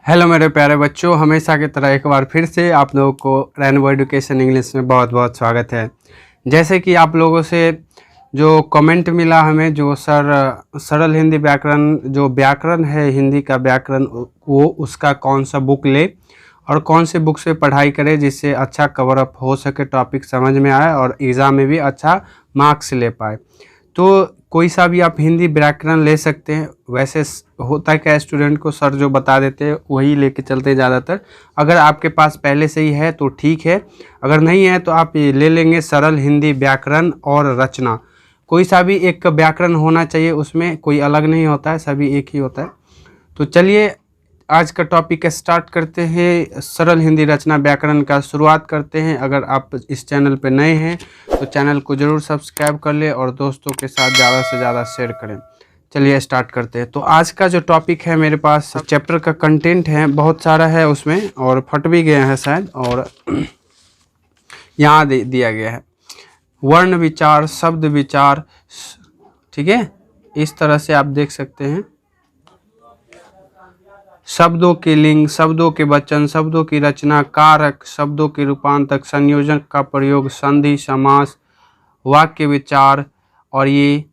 Hello मेरे प्यारे बच्चों, हमेशा की तरह एक बार फिर से आप लोगों को रेनबो एजुकेशन इंग्लिश में बहुत बहुत स्वागत है। जैसे कि आप लोगों से जो कमेंट मिला हमें, जो सरल हिंदी व्याकरण, जो व्याकरण है हिंदी का व्याकरण, वो उसका कौन सा बुक ले और कौन से बुक से पढ़ाई करें जिससे अच्छा कवर अप हो सके, टॉपिक समझ में आए और एग्ज़ाम में भी अच्छा मार्क्स ले पाए। तो कोई सा भी आप हिंदी व्याकरण ले सकते हैं। वैसे होता है क्या, स्टूडेंट को सर जो बता देते हैं वही लेके चलते हैं ज़्यादातर। अगर आपके पास पहले से ही है तो ठीक है, अगर नहीं है तो आप ले लेंगे सरल हिंदी व्याकरण और रचना। कोई सा भी एक व्याकरण होना चाहिए, उसमें कोई अलग नहीं होता है, सभी एक ही होता है। तो चलिए आज का टॉपिक स्टार्ट करते हैं। सरल हिंदी रचना व्याकरण का शुरुआत करते हैं। अगर आप इस चैनल पर नए हैं तो चैनल को ज़रूर सब्सक्राइब कर ले और दोस्तों के साथ ज़्यादा से ज़्यादा शेयर करें। चलिए स्टार्ट करते हैं। तो आज का जो टॉपिक है, मेरे पास चैप्टर का कंटेंट है, बहुत सारा है उसमें और फट भी गया है शायद, और यहाँ दिया गया है वर्ण विचार, शब्द विचार, ठीक है। इस तरह से आप देख सकते हैं। शब्दों के लिंग, शब्दों के वचन, शब्दों की रचना, कारक, शब्दों के रूपांतक, संयोजन का प्रयोग, संधि, समास, वाक्य विचार, और ये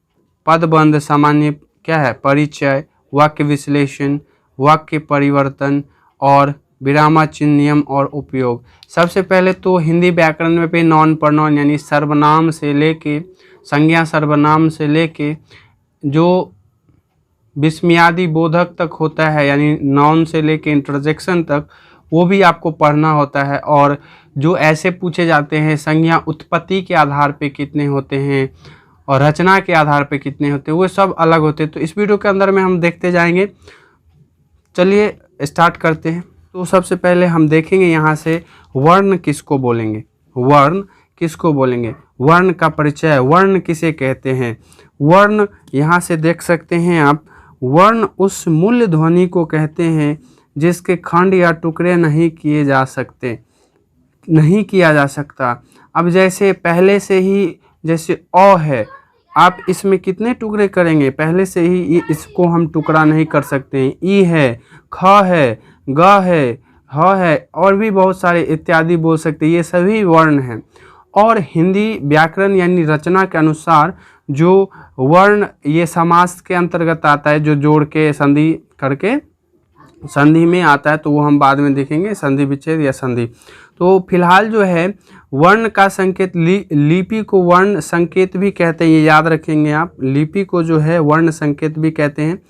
पदबंध, सामान्य क्या है, परिचय, वाक्य विश्लेषण, वाक्य परिवर्तन और विरामाचिन्ह नियम और उपयोग। सबसे पहले तो हिंदी व्याकरण में पे नॉन प्रनॉन यानी सर्वनाम से लेके, संज्ञा सर्वनाम से लेके जो विस्मयादि बोधक तक होता है, यानी नाउन से लेके इंटरजेक्शन तक, वो भी आपको पढ़ना होता है। और जो ऐसे पूछे जाते हैं, संज्ञा उत्पत्ति के आधार पे कितने होते हैं और रचना के आधार पे कितने होते हैं, वो सब अलग होते हैं। तो इस वीडियो के अंदर में हम देखते जाएंगे। चलिए स्टार्ट करते हैं। तो सबसे पहले हम देखेंगे यहाँ से वर्ण किसको बोलेंगे, वर्ण किसको बोलेंगे, वर्ण का परिचय, वर्ण किसे कहते हैं। वर्ण यहाँ से देख सकते हैं आप, वर्ण उस मूल्य ध्वनि को कहते हैं जिसके खंड या टुकड़े नहीं किए जा सकते, नहीं किया जा सकता। अब जैसे पहले से ही, जैसे अ है, आप इसमें कितने टुकड़े करेंगे, पहले से ही इसको हम टुकड़ा नहीं कर सकते हैं। ई है, ख है, ग है, ह है, और भी बहुत सारे इत्यादि बोल सकते हैं। ये सभी वर्ण हैं। और हिंदी व्याकरण यानी रचना के अनुसार जो वर्ण, ये समास के अंतर्गत आता है, जो जोड़ के संधि करके संधि में आता है, तो वो हम बाद में देखेंगे, संधि विच्छेद या संधि। तो फिलहाल जो है वर्ण का संकेत, लिपि को वर्ण संकेत भी कहते हैं, ये याद रखेंगे आप। लिपि को जो है वर्ण संकेत भी कहते हैं।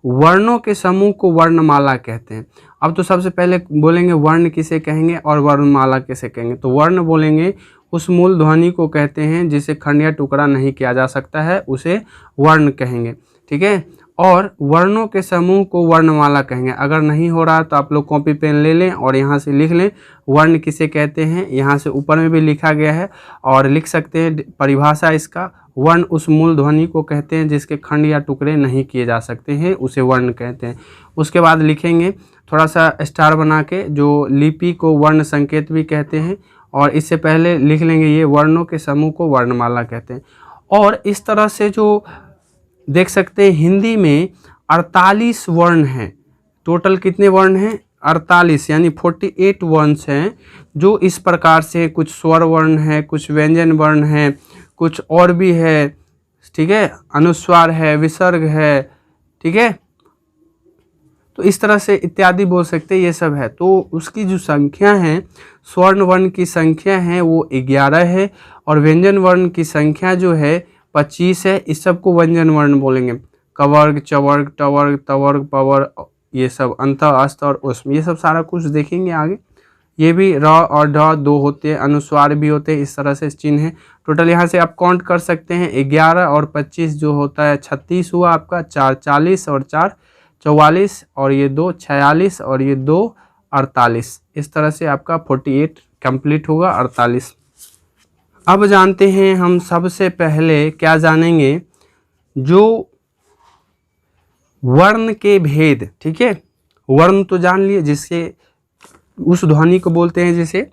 वर्णों के समूह को वर्णमाला कहते हैं। अब तो सबसे पहले बोलेंगे वर्ण किसे कहेंगे और वर्णमाला किसे कहेंगे। तो वर्ण बोलेंगे उस मूल ध्वनि को कहते हैं जिसे खंड या टुकड़ा नहीं किया जा सकता है, उसे वर्ण कहेंगे, ठीक है। और वर्णों के समूह को वर्णमाला कहेंगे। अगर नहीं हो रहा तो आप लोग कॉपी पेन ले लें और यहाँ से लिख लें वर्ण किसे कहते हैं। यहाँ से ऊपर में भी लिखा गया है और लिख सकते हैं परिभाषा इसका। वर्ण उस मूल ध्वनि को कहते हैं जिसके खंड या टुकड़े नहीं किए जा सकते हैं, उसे वर्ण कहते हैं। उसके बाद लिखेंगे थोड़ा सा स्टार बना के, जो लिपि को वर्ण संकेत भी कहते हैं, और इससे पहले लिख लेंगे ये वर्णों के समूह को वर्णमाला कहते हैं। और इस तरह से जो देख सकते हैं हिंदी में 48 वर्ण हैं। टोटल कितने वर्ण हैं? 48, यानी 48 वर्ड्स हैं जो इस प्रकार से, कुछ स्वर वर्ण है, कुछ व्यंजन वर्ण है, कुछ और भी है, ठीक है, अनुस्वार है, विसर्ग है, ठीक है। तो इस तरह से इत्यादि बोल सकते हैं, ये सब है। तो उसकी जो संख्या है, स्वर्ण वर्ण की संख्या है वो 11 है, और व्यंजन वर्ण की संख्या जो है 25 है। इस सब को व्यंजन वर्ण बोलेंगे। कवर्ग, चवर्ग, टवर्ग, तवर्ग, पवर, ये सब अंत, अस्त और उष्म, ये सब सारा कुछ देखेंगे आगे। ये भी र और ढ 2 होते हैं, अनुस्वार भी होते हैं, इस तरह से चिन्ह है। टोटल यहाँ से आप काउंट कर सकते हैं, 11 और 25 जो होता है 36 हुआ आपका, 4 40 और 4 44, और ये 2 46 और ये 2 48। इस तरह से आपका 48 कंप्लीट होगा, 48। अब जानते हैं हम सबसे पहले क्या जानेंगे, जो वर्ण के भेद, ठीक है। वर्ण तो जान लिए, जिससे उस ध्वनि को बोलते हैं जिसे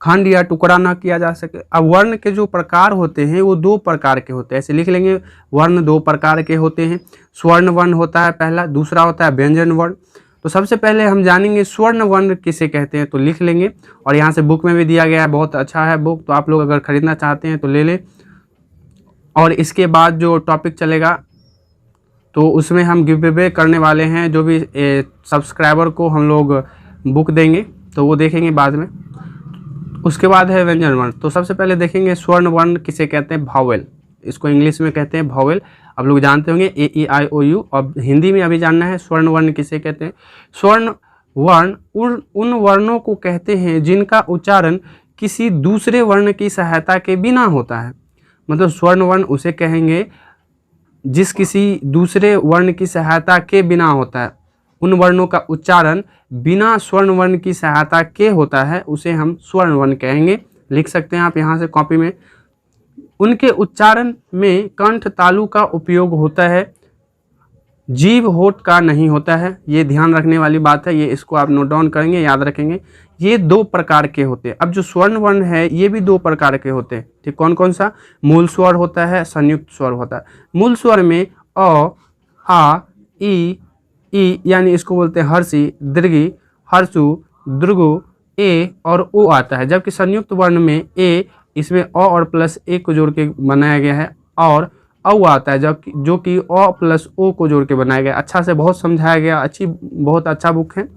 खंड या टुकड़ा ना किया जा सके। अब वर्ण के जो प्रकार होते हैं वो 2 प्रकार के होते हैं, ऐसे लिख लेंगे। वर्ण 2 प्रकार के होते हैं। स्वर्ण वर्ण होता है पहला, दूसरा होता है व्यंजन वर्ण। तो सबसे पहले हम जानेंगे स्वर्ण वर्ण किसे कहते हैं, तो लिख लेंगे और यहाँ से बुक में भी दिया गया है, बहुत अच्छा है बुक, तो आप लोग अगर खरीदना चाहते हैं तो ले लें। और इसके बाद जो टॉपिक चलेगा तो उसमें हम गिव अवे करने वाले हैं, जो भी सब्सक्राइबर को हम लोग बुक देंगे तो वो देखेंगे बाद में। उसके बाद है व्यंजन वर्ण। तो सबसे पहले देखेंगे स्वर्ण वर्ण किसे कहते हैं, भावेल, इसको इंग्लिश में कहते हैं भावेल, आप लोग जानते होंगे AEIOU। अब हिंदी में अभी जानना है स्वर्ण वर्ण किसे कहते हैं। स्वर्ण वर्ण उन वर्णों को कहते हैं जिनका उच्चारण किसी दूसरे वर्ण की सहायता के बिना होता है। मतलब स्वर्ण वर्ण उसे कहेंगे जिस किसी दूसरे वर्ण की सहायता के बिना होता है। उन वर्णों का उच्चारण बिना स्वर्ण वर्ण की सहायता के होता है, उसे हम स्वर्ण वर्ण कहेंगे। लिख सकते हैं आप यहाँ से कॉपी में। उनके उच्चारण में कंठ तालु का उपयोग होता है, जीभ होठ का नहीं होता है। ये ध्यान रखने वाली बात है, ये इसको आप नोट डाउन करेंगे, याद रखेंगे। ये 2 प्रकार के होते हैं। अब जो स्वर्ण वर्ण है ये भी 2 प्रकार के होते हैं, ठीक। कौन कौन सा? मूल स्वर होता है, संयुक्त स्वर होता है। मूल स्वर में अ, आ, ई यानी इसको बोलते हैं हर्षी, दीर्घी, हर्षु, दृगु, ए और ओ आता है। जबकि संयुक्त वर्ण में ए, इसमें अ और प्लस ए को जोड़ के बनाया गया है, और औ आता है जो कि अ प्लस ओ को जोड़ के बनाया गया। अच्छा से बहुत समझाया गया, बहुत अच्छा बुक है।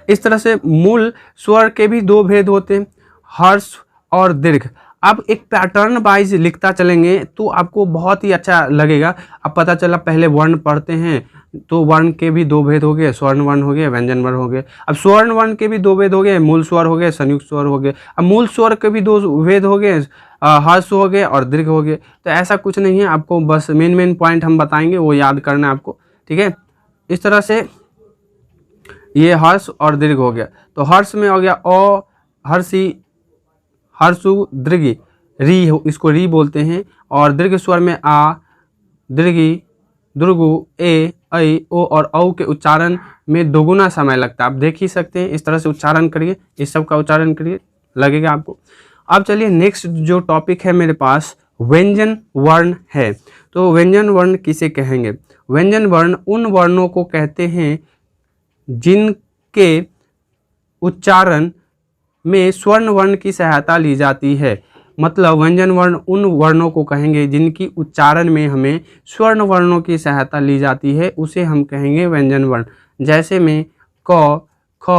इस तरह से मूल स्वर के भी 2 भेद होते हैं, हर्ष और दीर्घ। अब एक पैटर्न वाइज लिखता चलेंगे तो आपको बहुत ही अच्छा लगेगा। अब पता चला पहले वर्ण पढ़ते हैं तो वर्ण के भी 2 भेद हो गए, स्वर्ण वर्ण हो गए, व्यंजन वर्ण हो गए। अब स्वर्ण वर्ण के भी 2 भेद हो गए, मूल स्वर हो गए, संयुक्त स्वर हो गए। अब मूल स्वर के भी 2 भेद हो गए, हर्ष हो गए और दीर्घ हो गए। तो ऐसा कुछ नहीं है, आपको बस मेन पॉइंट हम बताएंगे, वो याद करना है आपको, ठीक है। इस तरह से ये हर्ष और दीर्घ हो गया। तो हर्ष में हो गया अ, हर्षी, हर्षु, दीर्घी, री, इसको री बोलते हैं। और दीर्घ स्वर में आ, दीर्घी, दुर्गु, ए, ऐ, ओ और औ के उच्चारण में दोगुना समय लगता है। आप देख ही सकते हैं, इस तरह से उच्चारण करिए, इस सब का उच्चारण करिए, लगेगा आपको। अब चलिए नेक्स्ट जो टॉपिक है मेरे पास, व्यंजन वर्ण है। तो व्यंजन वर्ण किसे कहेंगे? व्यंजन वर्ण उन वर्णों को कहते हैं जिनके उच्चारण में स्वर्ण वर्ण की सहायता ली जाती है। मतलब व्यंजन वर्ण उन वर्णों को कहेंगे जिनकी उच्चारण में हमें स्वर्ण वर्णों की सहायता ली जाती है, उसे हम कहेंगे व्यंजन वर्ण। जैसे में क, ख,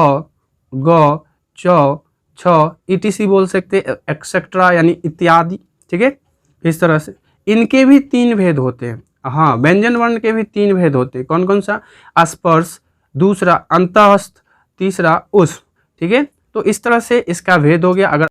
ग, च, छ, etc बोल सकते, एक्सेट्रा यानी इत्यादि, ठीक है। इस तरह से इनके भी 3 भेद होते हैं। हाँ, व्यंजन वर्ण के भी 3 भेद होते हैं। कौन कौन सा? स्पर्श, दूसरा अंतःस्थ, तीसरा उष्म, ठीक है। तो इस तरह से इसका भेद हो गया। अगर